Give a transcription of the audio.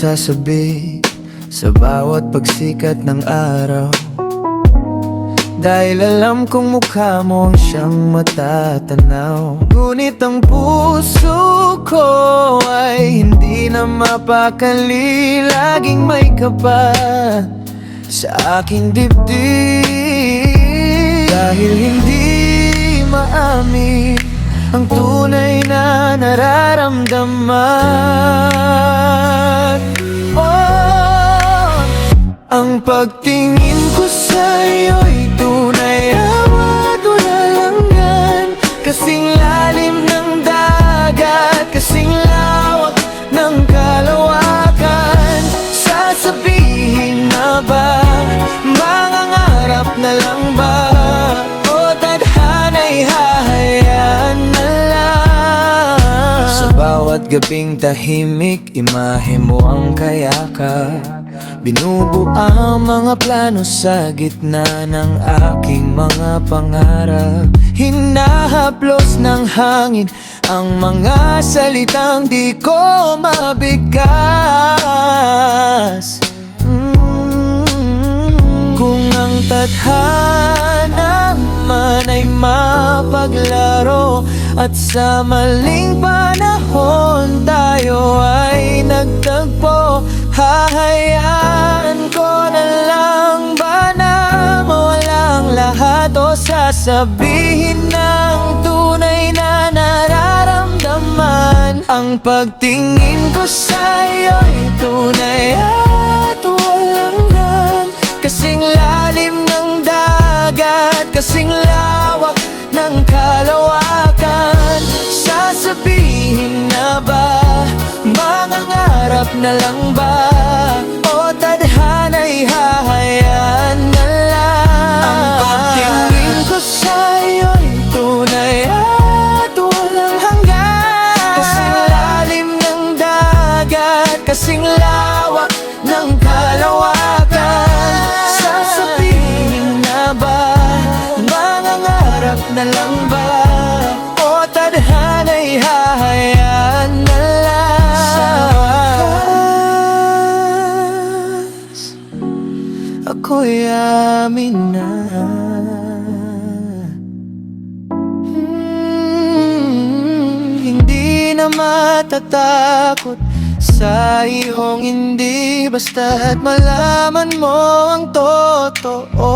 nagsasabi sa bawat pagsikat ng araw, dahil alam kong mukha mo ang siyang matatanaw. Ngunit ang puso ko ay hindi na mapakali, laging may kaba sa aking dibdib. Dahil hindi maamin ang tunay na nararamdaman. Oh, ang pagtingin ko sa'yo'y tunay at walang hanggan. Kasing lalim ng dagat, kasing lawak ng kalawakan. Sasabihin na ba, mangangarap na lang ba, o tadhana'y hahayaan na lang? Sa bawat gabing tahimik, imahe mo ang kayakap. Binubuo ang mga plano sa gitna ng aking mga pangarap. Hinahaplos ng hangin ang mga salitang di ko mabigkas. Kung ang tadhana man ay mapaglaro, at sa maling panahon tayo ay nagtagpo, hahayaan ko na lang ba na mawalang lahat, o sasabihin ng tunay na nararamdaman? Ang pagtingin ko sa'yo'y tunay at walang hanggan. Kasing lalim ng dagat, kasing lawak ng kalawakan. Sasabihin na ba, mangangarap na lang ba, o tadhana'y hahayaan na lang? Ang pagtingin ko sa'yo'y tunay at walang hanggan. Kasing lalim ng dagat, kasing lawak ng kalawakan. Sasabihin na ba, mangangarap na lang ba, o tadhana'y hahayaan na lang? Sa wakas, ako'y amin na. Hindi na matatakot sa iyong hindi, basta't malaman mo ang totoo.